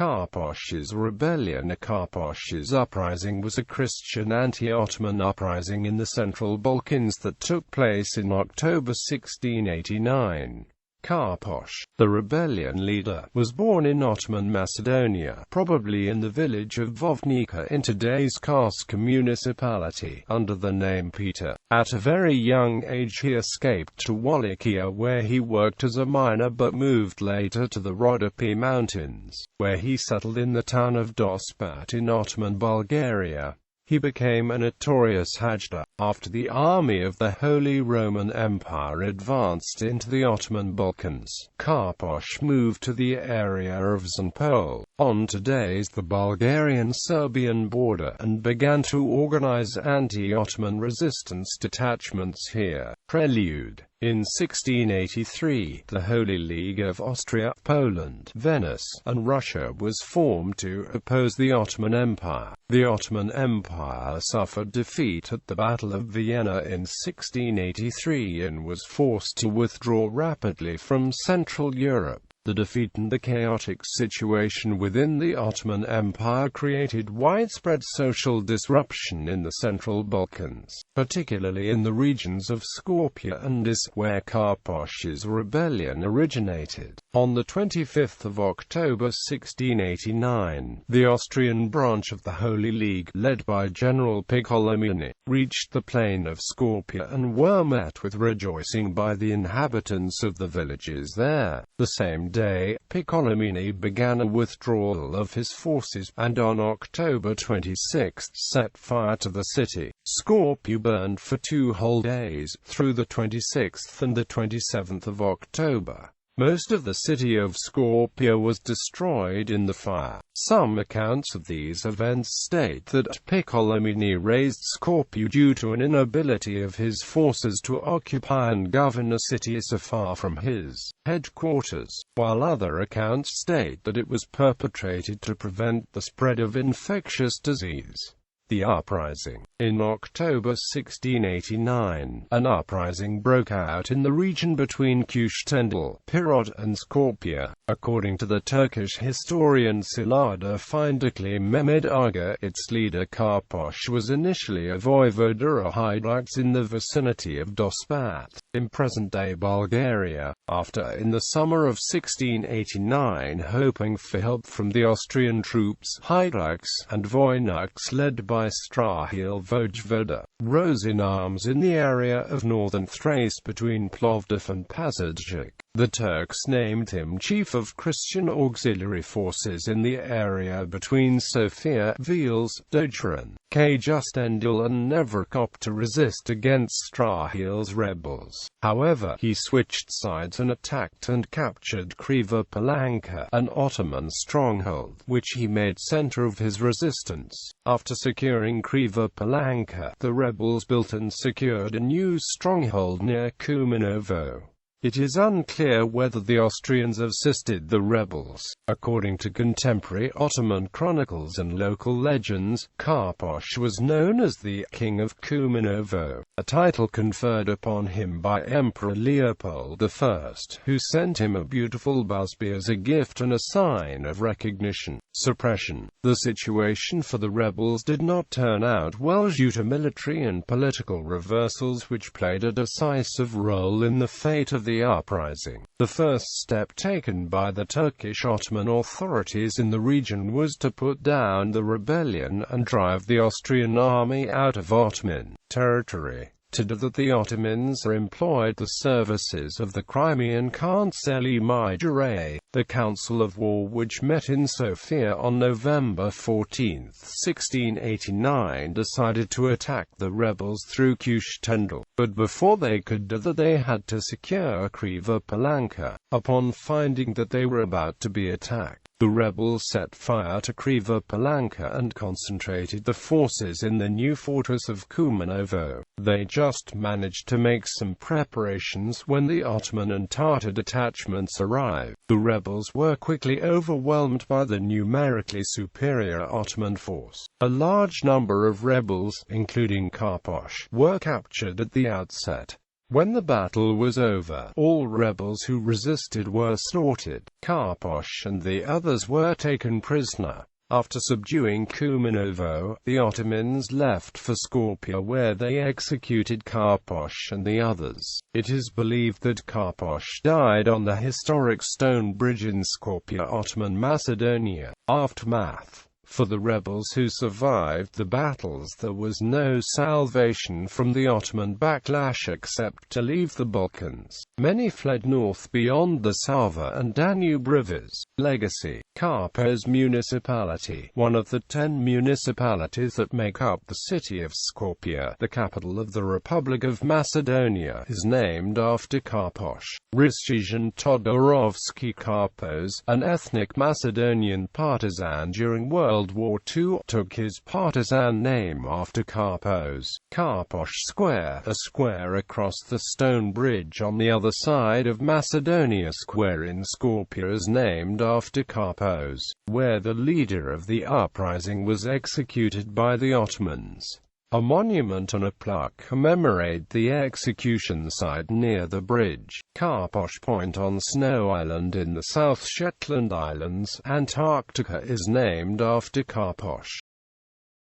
Karposh's rebellion. Karposh's uprising was a Christian anti-Ottoman uprising in the Central Balkans that took place in October 1689. Karposh, the rebellion leader, was born in Ottoman Macedonia, probably in the village of Vojnica in today's Čaška Municipality, under the name Peter. At a very young age he escaped to Wallachia, where he worked as a miner, but moved later to the Rhodope Mountains, where he settled in the town of Dospat in Ottoman Bulgaria. He became a notorious hajduk. After the army of the Holy Roman Empire advanced into the Ottoman Balkans, Karposh moved to the area of Zempol, on today's the Bulgarian-Serbian border, and began to organize anti-Ottoman resistance detachments here. Prelude. In 1683, the Holy League of Austria, Poland, Venice, and Russia was formed to oppose the Ottoman Empire. The Ottoman Empire suffered defeat at the Battle of Vienna in 1683 and was forced to withdraw rapidly from Central Europe. The defeat and the chaotic situation within the Ottoman Empire created widespread social disruption in the Central Balkans, particularly in the regions of Skopje and Is, where Karposh's rebellion originated. On the 25th of October 1689, the Austrian branch of the Holy League, led by General Piccolomini, reached the plain of Skopje and were met with rejoicing by the inhabitants of the villages there. The same day, Piccolomini began a withdrawal of his forces, and on October 26 set fire to the city. Skopje burned for 2 whole days, through the 26th and the 27th of October. Most of the city of Skopje was destroyed in the fire. Some accounts of these events state that Piccolomini raised Skopje due to an inability of his forces to occupy and govern a city so far from his headquarters, while other accounts state that it was perpetrated to prevent the spread of infectious disease. The uprising. In October 1689, an uprising broke out in the region between Central, Peter.At and Skopje. According to the Turkish historian Sılada Findikli Mehmed Aga, its leader Karposh was initially a voivode or hajduk in the vicinity of Dospat, in present-day Bulgaria. After, in the summer of 1689, hoping for help from the Austrian troops, hajduks and voinuks led by Strahil Vojvoda rose in arms in the area of northern Thrace between Plovdiv and Pazardzhik. The Turks named him chief of Christian auxiliary forces in the area between Sofia, Veles, Dojaran, Kajustendil and Nevrkop to resist against Strahil's rebels. However, he switched sides and attacked and captured Kriva Palanka, an Ottoman stronghold, which he made center of his resistance. After securing Kriva Palanka, the rebels built and secured a new stronghold near Kumanovo. It is unclear whether the Austrians assisted the rebels. According to contemporary Ottoman chronicles and local legends, Karposh was known as the King of Kumanovo, a title conferred upon him by Emperor Leopold I, who sent him a beautiful busby as a gift and a sign of recognition. Suppression. The situation for the rebels did not turn out well due to military and political reversals which played a decisive role in the fate of the uprising. The first step taken by the Turkish Ottoman authorities in the region was to put down the rebellion and drive the Austrian army out of Ottoman territory. To do that, the Ottomans employed the services of the Crimean Kancelli Majore, the Council of War, which met in Sofia on November 14, 1689, decided to attack the rebels through Kustendil. But before they could do that, they had to secure Kriva Palanka. Upon finding that they were about to be attacked, the rebels set fire to Kriva Palanka and concentrated the forces in the new fortress of Kumanovo. They just managed to make some preparations when the Ottoman and Tatar detachments arrived. The rebels were quickly overwhelmed by the numerically superior Ottoman force. A large number of rebels, including Karposh, were captured at the outset. When the battle was over, all rebels who resisted were slaughtered. Karposh and the others were taken prisoner. After subduing Kumanovo, the Ottomans left for Skopje where they executed Karposh and the others. It is believed that Karposh died on the historic stone bridge in Skopje, Ottoman Macedonia. Aftermath. For the rebels who survived the battles, there was no salvation from the Ottoman backlash except to leave the Balkans. Many fled north beyond the Sava and Danube rivers. Legacy. Karposh Municipality, one of the 10 municipalities that make up the city of Skopje, the capital of the Republic of Macedonia, is named after Karposh. Ryszard Todorovsky Karposh, an ethnic Macedonian partisan during World War II, took his partisan name after Karposh. Karposh Square, a square across the stone bridge on the other side of Macedonia Square in Skopje, is named after Karposh, where the leader of the uprising was executed by the Ottomans. A monument and a plaque commemorate the execution site near the bridge. Karposh Point on Snow Island in the South Shetland Islands, Antarctica, is named after Karposh.